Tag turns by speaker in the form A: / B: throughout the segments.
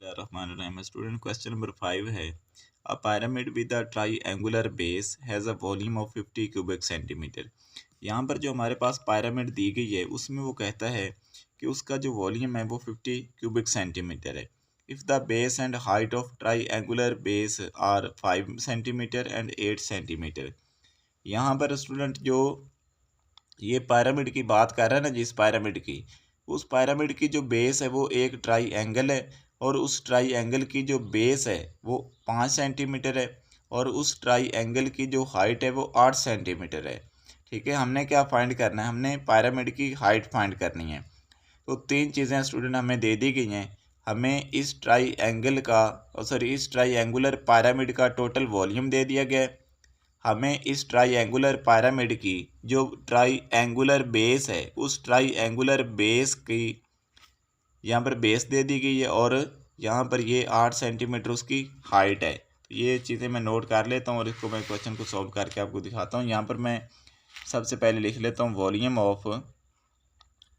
A: Rahman student question number 5 है अ pyramid with a triangular base has a volume of 50 cubic centimeter। यहाँ पर जो हमारे पास pyramid दी गई है उसमें वो कहता है कि उसका जो वॉल्यूम है वो 50 cubic centimeter है। If the base and height of triangular base are 5 centimeter and 8 centimeter। यहाँ पर स्टूडेंट जो ये pyramid की बात कर रहा है ना, जिस pyramid की, उस pyramid की जो बेस है वो एक ट्राई है और उस ट्राई एंगल की जो बेस है वो 5 सेंटीमीटर है और उस ट्राई एंगल की जो हाइट है वो 8 सेंटीमीटर है। ठीक है, हमने क्या फाइंड करना है, हमने pyramid की हाइट फाइंड करनी है। तो तीन चीज़ें स्टूडेंट हमें दे दी गई हैं। हमें इस ट्राई एंगल का इस ट्राई एंगुलर pyramid का टोटल वॉल्यूम दे दिया गया है। हमें इस ट्राईएंगुलर pyramid की जो ट्राईएंगुलर बेस है उस ट्राईएंगुलर बेस की यहाँ पर बेस दे दी गई है और यहाँ पर ये 8 सेंटीमीटर उसकी हाइट है। तो ये चीज़ें मैं नोट कर लेता हूँ और इसको मैं क्वेश्चन को सॉल्व करके आपको दिखाता हूँ। यहाँ पर मैं सबसे पहले लिख लेता हूँ वॉल्यूम ऑफ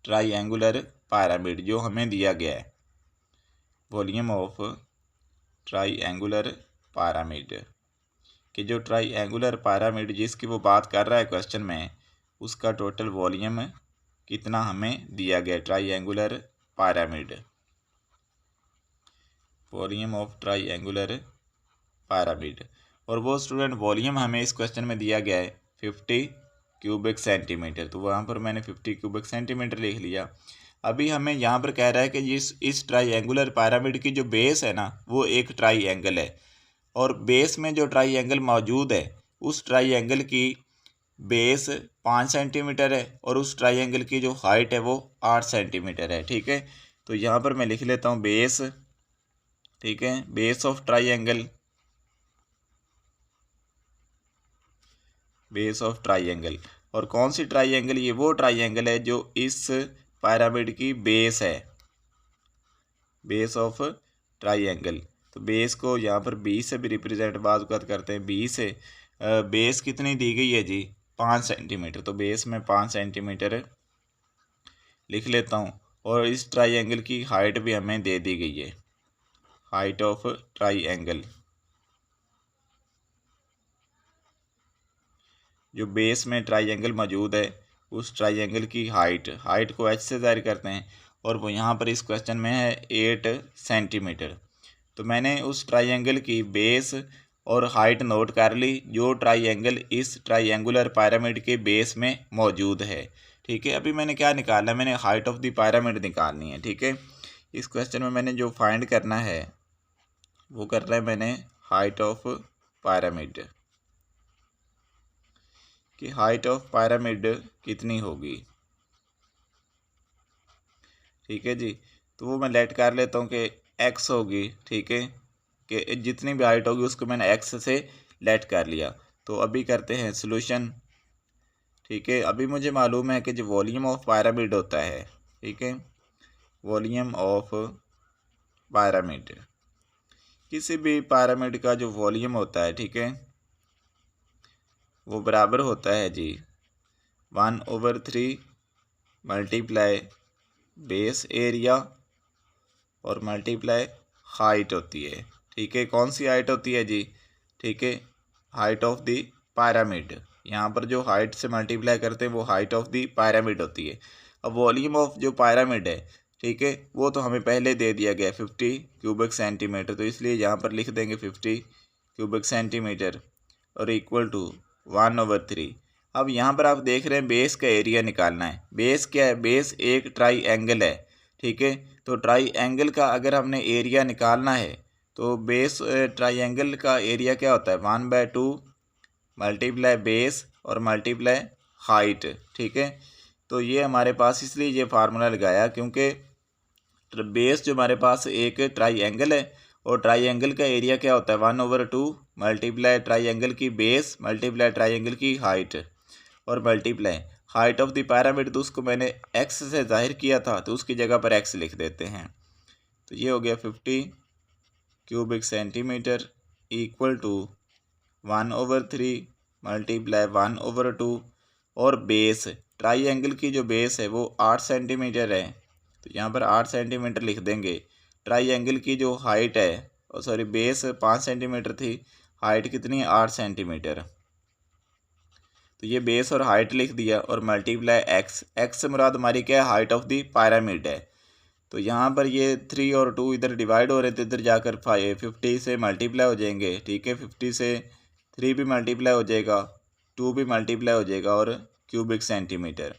A: ट्राईएंगुलर pyramid जो हमें दिया गया है। वॉल्यूम ऑफ ट्राईएंगुलर pyramid कि जो ट्राईएंगुलर pyramid जिसकी वो बात कर रहा है क्वेश्चन में, उसका टोटल वॉल्यूम कितना हमें दिया गया। Triangular pyramid, volume of triangular pyramid, और वो स्टूडेंट वॉल्यूम हमें इस क्वेश्चन में दिया गया है 50 क्यूबिक सेंटीमीटर। तो वहाँ पर मैंने 50 क्यूबिक सेंटीमीटर लिख लिया। अभी हमें यहाँ पर कह रहा है कि इस ट्राईएंगुलर pyramid की जो बेस है ना वो एक ट्राईएंगल है और बेस में जो ट्राईएंगल मौजूद है उस ट्राईएंगल की बेस 5 सेंटीमीटर है और उस ट्राईएंगल की जो हाइट है वो 8 सेंटीमीटर है। ठीक है, तो यहाँ पर मैं लिख लेता हूँ बेस। ठीक है, बेस ऑफ ट्राईएंगल, बेस ऑफ ट्राईएंगल। और कौन सी ट्राईएंगल, ये वो ट्राईएंगल है जो इस pyramid की बेस है, बेस ऑफ ट्राईएंगल। तो बेस को यहाँ पर 20 से भी रिप्रेजेंट बात करते हैं। 20 से बेस कितनी दी गई है जी, 5 सेंटीमीटर। तो बेस में 5 सेंटीमीटर लिख लेता हूँ और इस ट्राईएंगल की हाइट भी हमें दे दी गई है, हाइट ऑफ ट्राईएंगल। जो बेस में ट्राईएंगल मौजूद है उस ट्राईएंगल की हाइट को h से ज़ाहिर करते हैं और वो यहाँ पर इस क्वेश्चन में है 8 सेंटीमीटर। तो मैंने उस ट्राईएंगल की बेस और हाइट नोट कर ली जो ट्राईएंगल इस ट्राईएंगुलर pyramid के बेस में मौजूद है। ठीक है, अभी मैंने क्या निकालना है, मैंने हाइट ऑफ द pyramid निकालनी है। ठीक है, इस क्वेश्चन में मैंने जो फाइंड करना है वो करना है मैंने हाइट ऑफ pyramid कि हाइट ऑफ pyramid कितनी होगी। ठीक है जी, तो वो मैं लेट कर लेता हूँ कि x होगी। ठीक है, कि जितनी भी हाइट होगी उसको मैंने x से लेट कर लिया। तो अभी करते हैं सोल्यूशन। ठीक है, अभी मुझे मालूम है कि जो वॉल्यूम ऑफ pyramid होता है, ठीक है, वॉल्यूम ऑफ pyramid, किसी भी pyramid का जो वॉल्यूम होता है, ठीक है, वो बराबर होता है जी 1/3 मल्टीप्लाई बेस एरिया और मल्टीप्लाई हाइट होती है। ठीक है, कौन सी हाइट होती है जी, ठीक है, हाइट ऑफ द pyramid। यहाँ पर जो हाइट से मल्टीप्लाई करते हैं वो हाइट ऑफ द pyramid होती है। अब वॉल्यूम ऑफ जो pyramid है, ठीक है, वो तो हमें पहले दे दिया गया 50 क्यूबिक सेंटीमीटर, तो इसलिए यहाँ पर लिख देंगे 50 क्यूबिक सेंटीमीटर और इक्वल टू 1/3। अब यहाँ पर आप देख रहे हैं बेस का एरिया निकालना है। बेस क्या है, बेस एक ट्राईएंगल है। ठीक है, तो ट्राईएंगल का अगर हमने एरिया निकालना है तो बेस ट्राईएंगल का एरिया क्या होता है 1/2 मल्टीप्लाई बेस और मल्टीप्लाई हाइट। ठीक है, तो ये हमारे पास इसलिए ये फार्मूला लगाया क्योंकि बेस जो हमारे पास एक ट्राईएंगल है और ट्राईएंगल का एरिया क्या होता है 1/2 मल्टीप्लाई ट्राईएंगल की बेस मल्टीप्लाई ट्राईएंगल की हाइट और multiply height of the pyramid। तो उसको मैंने x से जाहिर किया था तो उसकी जगह पर x लिख देते हैं। तो ये हो गया 50 cubic centimetre equal to 1/3 multiply 1/2 और बेस ट्राईएंगल की जो बेस है वो 8 सेंटीमीटर है, तो यहाँ पर 8 सेंटीमीटर लिख देंगे। ट्राइंगल की जो हाइट है, सॉरी बेस 5 सेंटीमीटर थी, हाइट कितनी है 8 सेंटीमीटर। तो ये बेस और हाइट लिख दिया और मल्टीप्लाई एक्स, एक्स से मुराद हमारी क्या है, हाइट ऑफ द पिरामिड है। तो यहाँ पर ये 3 और 2 इधर डिवाइड हो रहे थे, इधर जाकर 50 से मल्टीप्लाई हो जाएंगे, ठीक है। 50 से 3 भी मल्टीप्लाई हो जाएगा, 2 भी मल्टीप्लाई हो जाएगा और क्यूबिक सेंटीमीटर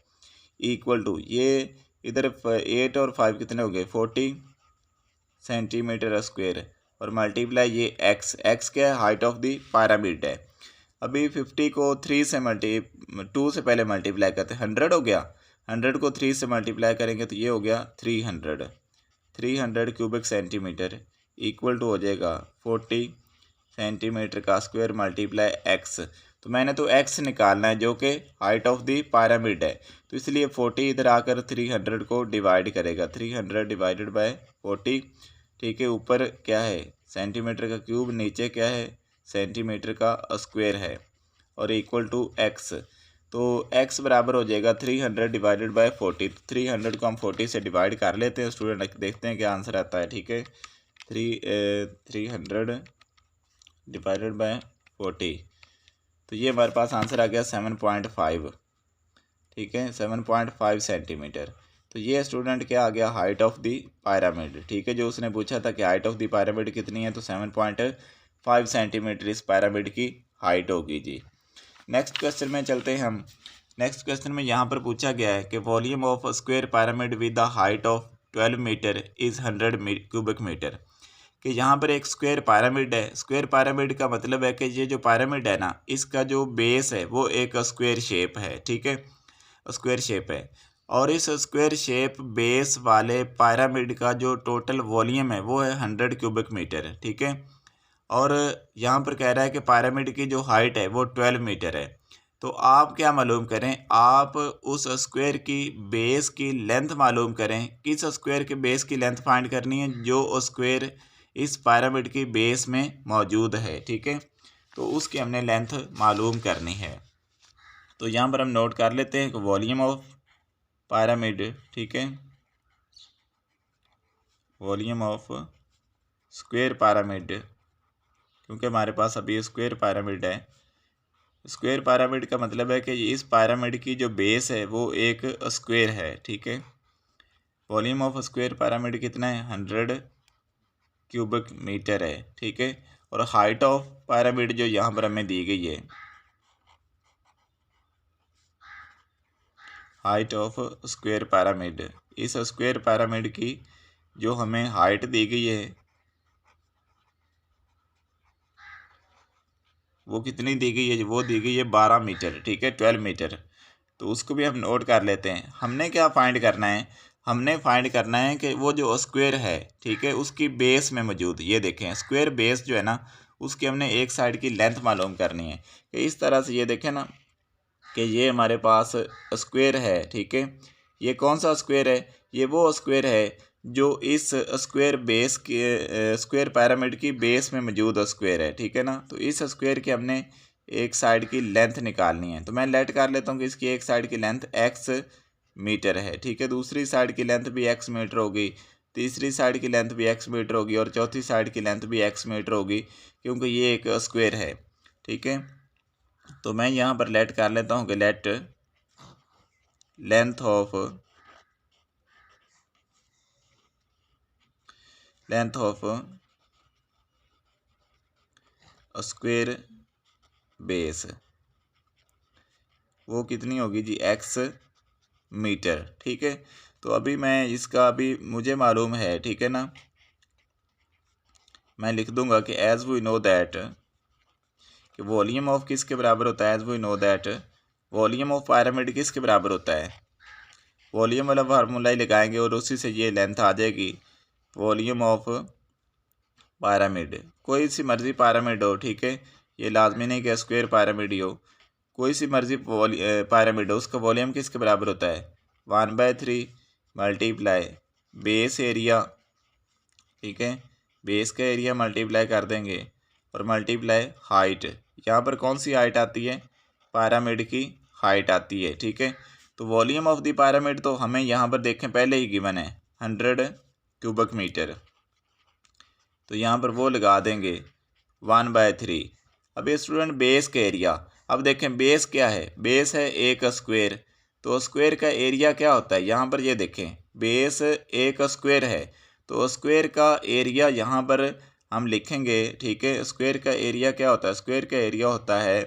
A: इक्वल टू ये इधर 8 और 5 कितने हो गए 40 सेंटीमीटर स्क्वायर और मल्टीप्लाई ये एक्स, एक्स क्या है, हाइट ऑफ द पिरामिड है। अभी 50 को 3 से 2 से पहले मल्टीप्लाई करते हैं, 100 हो गया, 100 को 3 से मल्टीप्लाई करेंगे तो ये हो गया 300 क्यूबिक सेंटीमीटर इक्वल टू हो जाएगा 40 सेंटीमीटर का स्क्वायर मल्टीप्लाई एक्स। तो मैंने तो एक्स निकालना है जो कि हाइट ऑफ द पिरामिड है, तो इसलिए 40 इधर आकर 300 को डिवाइड करेगा, 300 डिवाइडेड बाय 40, ठीक है। ऊपर क्या है सेंटीमीटर का क्यूब, नीचे क्या है सेंटीमीटर का स्क्वायर है और इक्वल टू एक्स। तो x बराबर हो जाएगा 300 डिवाइडेड बाय 40। 300 को हम 40 से डिवाइड कर लेते हैं स्टूडेंट, देखते हैं क्या आंसर आता है, ठीक है। 300 डिवाइडेड बाय 40, तो ये हमारे पास आंसर आ गया 7.5, ठीक है, 7.5 सेंटीमीटर। तो ये स्टूडेंट क्या आ गया, हाइट ऑफ द पिरामिड, ठीक है। जो उसने पूछा था कि हाइट ऑफ द पिरामिड कितनी है, तो 7.5 सेंटीमीटर इस पिरामिड की हाइट होगी जी। नेक्स्ट क्वेश्चन में चलते हैं हम। नेक्स्ट क्वेश्चन में यहाँ पर पूछा गया है कि volume of square pyramid with the height of 12 metre is 100 cubic metre. कि यहाँ पर एक स्क्वायर पिरामिड है, स्क्वायर पिरामिड का मतलब है कि ये जो पिरामिड है ना, इसका जो बेस है वो एक स्क्वायर शेप है, ठीक है, स्क्वायर शेप है। और इस स्क्वायर शेप बेस वाले पिरामिड का जो टोटल वॉल्यूम है वो है 100 क्यूबिक मीटर, ठीक है। और यहाँ पर कह रहा है कि पिरामिड की जो हाइट है वो 12 मीटर है। तो आप क्या मालूम करें, आप उस स्क्वायर की बेस की लेंथ मालूम करें। किस स्क्वायर के बेस की लेंथ फाइंड करनी है, जो स्क्वायर इस पिरामिड की बेस में मौजूद है, ठीक है। तो उसकी हमने लेंथ मालूम करनी है। तो यहाँ पर हम नोट कर लेते हैं कि वॉल्यूम ऑफ पिरामिड, ठीक है, वॉल्यूम ऑफ स्क्वायर पिरामिड, क्योंकि हमारे पास अभी स्क्वायर पिरामिड है। स्क्वायर पिरामिड का मतलब है कि इस पिरामिड की जो बेस है वो एक स्क्वायर है, ठीक है। वॉल्यूम ऑफ स्क्वायर पिरामिड कितना है 100 क्यूबिक मीटर है, ठीक है। और हाइट ऑफ पिरामिड जो यहाँ पर हमें दी गई है, हाइट ऑफ स्क्वायर पिरामिड, इस स्क्वायर पिरामिड की जो हमें हाइट दी गई है वो कितनी दी गई है, वो दी गई है 12 मीटर, ठीक है, 12 मीटर। तो उसको भी हम नोट कर लेते हैं। हमने क्या फाइंड करना है, हमने फाइंड करना है कि वो जो स्क्वायर है, ठीक है, उसकी बेस में मौजूद, ये देखें स्क्वायर बेस जो है ना, उसकी हमने एक साइड की लेंथ मालूम करनी है। कि इस तरह से ये देखें ना कि ये हमारे पास स्क्वायर है, ठीक है। ये कौन सा स्क्वायर है, ये वो स्क्वायर है जो इस स्क्वायर बेस के स्क्वायर पिरामिड की बेस में मौजूद स्क्वायर है, ठीक है ना। तो इस स्क्वायर की हमने एक साइड की लेंथ निकालनी है। तो मैं लेट कर लेता हूँ कि इसकी एक साइड की लेंथ x मीटर है, ठीक है। दूसरी साइड की लेंथ भी x मीटर होगी, तीसरी साइड की लेंथ भी x मीटर होगी और चौथी साइड की लेंथ भी x मीटर होगी, क्योंकि ये एक स्क्वायर है, ठीक है। तो मैं यहाँ पर लेट कर लेता हूँ कि late length of square base वो कितनी होगी जी x मीटर, ठीक है। तो अभी मैं इसका अभी मुझे मालूम है, ठीक है ना, मैं लिख दूंगा कि एज वी नो दैट कि वॉल्यूम ऑफ किसके बराबर होता है, as we know that volume of pyramid किसके बराबर होता है, वॉल्यूम वाला फार्मूला ही लगाएंगे और उसी से ये लेंथ आ जाएगी। वॉल्यूम ऑफ पिरामिड, कोई सी मर्जी पिरामिड हो, ठीक है, ये लाजमी नहीं कि स्क्वायर पिरामिड ही हो, कोई सी मर्जी पिरामिड हो, उसका वॉल्यूम किसके बराबर होता है 1/3 मल्टीप्लाई बेस एरिया, ठीक है, बेस का एरिया मल्टीप्लाई कर देंगे और मल्टीप्लाई हाइट। यहाँ पर कौन सी हाइट आती है, पिरामिड की हाइट आती है, ठीक है। तो वॉल्यूम ऑफ द पिरामिड तो हमें यहाँ पर देखें पहले ही गिवन है 100 क्यूबिक मीटर, तो यहाँ पर वो लगा देंगे 1/3। अब ये स्टूडेंट बेस का एरिया, अब देखें बेस क्या है, बेस है एक स्क्वायर, तो स्क्वायर का एरिया क्या होता है, यहाँ पर ये देखें बेस एक स्क्वायर है, तो स्क्वायर का एरिया यहाँ पर हम लिखेंगे, ठीक है। स्क्वायर का एरिया क्या होता है, स्क्वायर का एरिया होता है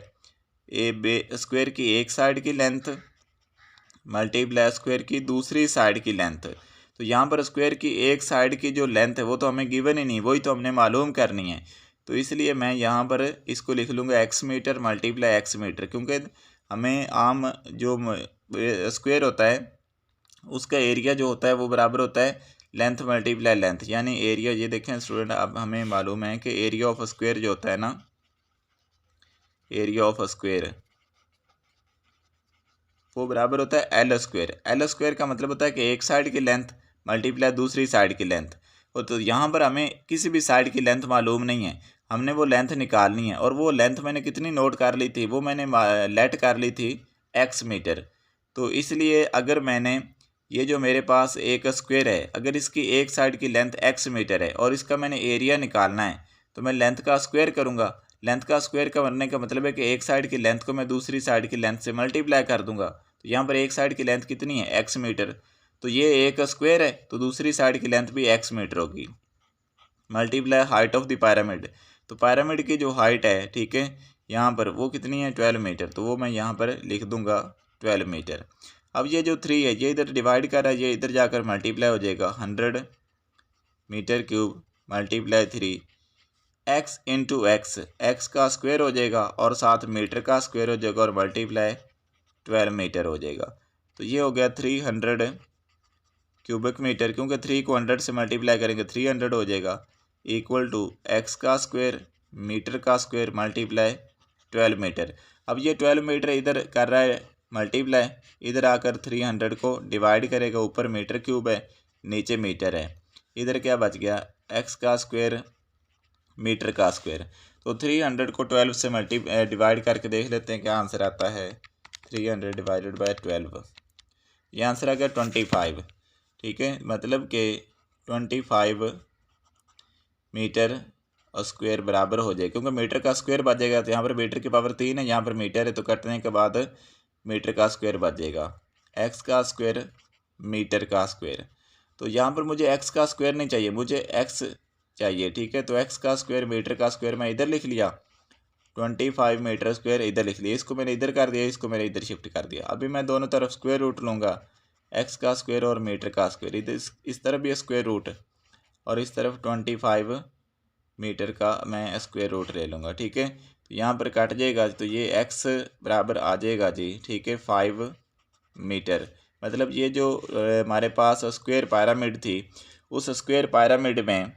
A: स्क्वायर की एक साइड की लेंथ मल्टीप्लाई स्क्वायर की दूसरी साइड की लेंथ। तो यहाँ पर स्क्वायर की एक साइड की जो लेंथ है वो तो हमें गिवन ही नहीं, वही तो हमने मालूम करनी है। तो इसलिए मैं यहाँ पर इसको लिख लूँगा x metre multiply x metre, क्योंकि हमें आम जो स्क्वायर होता है उसका एरिया जो होता है वो बराबर होता है लेंथ मल्टीप्लाई लेंथ, यानी एरिया। ये देखें स्टूडेंट, अब हमें मालूम है कि एरिया ऑफ स्क्वायर जो होता है ना, एरिया ऑफ स्क्वायर वो बराबर होता है एल स्क्वायर। एल स्क्वायर का मतलब होता है कि एक साइड की लेंथ मल्टीप्लाई दूसरी साइड की लेंथ। और तो यहाँ पर हमें किसी भी साइड की लेंथ मालूम नहीं है, हमने वो लेंथ निकालनी है। और वो लेंथ मैंने कितनी नोट कर ली थी, वो मैंने लेट कर ली थी x मीटर। तो इसलिए अगर मैंने ये जो मेरे पास एक स्क्वायर है, अगर इसकी एक साइड की लेंथ x मीटर है और इसका मैंने एरिया निकालना है, तो मैं लेंथ का स्क्वायर करूँगा। लेंथ का स्क्वायर करने का मतलब है कि एक साइड की लेंथ को मैं दूसरी साइड की लेंथ से मल्टीप्लाई कर दूंगा। तो यहाँ पर एक साइड की लेंथ कितनी है, x मीटर, तो ये एक स्क्वायर है, तो दूसरी साइड की लेंथ भी x मीटर होगी। Multiply height of the pyramid, तो पिरामिड की जो हाइट है, ठीक है, यहाँ पर वो कितनी है 12 मीटर, तो वो मैं यहाँ पर लिख दूंगा 12 मीटर। अब ये जो 3 है ये इधर डिवाइड कर रहा है, ये इधर जाकर मल्टीप्लाई हो जाएगा 100 metre cube multiply 3 x into x का स्क्वायर हो जाएगा और साथ मीटर का स्क्वायर हो जाएगा और मल्टीप्लाई 12 मीटर हो जाएगा। तो ये हो गया 300 क्यूबिक मीटर, क्योंकि 3 को 100 से मल्टीप्लाई करेंगे 300 हो जाएगा, इक्वल टू एक्स का स्क्वायर मीटर का स्क्वायर मल्टीप्लाई 12 मीटर। अब ये 12 मीटर इधर कर रहा है मल्टीप्लाई, इधर आकर 300 को डिवाइड करेगा, ऊपर मीटर क्यूब है नीचे मीटर है, इधर क्या बच गया एक्स का स्क्वायर मीटर का स्क्वायर। तो 300 को 12 से डिवाइड करके देख लेते हैं क्या आंसर आता है। 300 डिवाइडेड बाय 12, ये आंसर आ गया 25, ठीक है। मतलब कि 25 मीटर स्क्वायर बराबर हो जाए, क्योंकि मीटर का स्क्वायर बच जाएगा, तो यहाँ पर मीटर की पावर 3 है, यहाँ पर मीटर है, तो कटने के बाद मीटर का स्क्वायर बच जाएगा एक्स का स्क्वायर मीटर का स्क्वायर। तो यहाँ पर मुझे एक्स का स्क्वायर नहीं चाहिए, मुझे एक्स चाहिए, ठीक है। तो एक्स का स्क्वायर मीटर का स्क्वायर मैं इधर लिख लिया, 25 मीटर स्क्वायर इधर लिख लिया, इसको मैंने इधर कर दिया, इसको मैंने इधर शिफ्ट कर दिया। अभी मैं दोनों तरफ स्क्वायर रूट लूँगा, एक्स का स्क्वायर और मीटर का स्क्वायर, इधर इस तरफ भी स्क्वायर रूट और इस तरफ 25 मीटर का मैं स्क्वायर रूट ले लूँगा, ठीक है। तो यहाँ पर कट जाएगा, तो ये एक्स बराबर आ जाएगा जी, ठीक है 5 मीटर। मतलब ये जो हमारे पास स्क्वायर पिरामिड थी, उस स्क्वायर पिरामिड में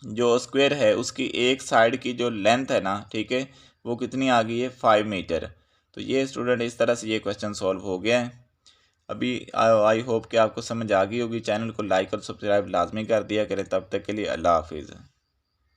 A: जो स्क्वायर है उसकी एक साइड की जो लेंथ है ना, ठीक है, वो कितनी आ गई है 5 मीटर। तो ये स्टूडेंट इस तरह से ये क्वेश्चन सॉल्व हो गया है। अभी आई होप कि आपको समझ आ गई होगी। चैनल को लाइक और सब्सक्राइब लाजमी कर दिया करें। तब तक के लिए अल्लाह हाफिज़।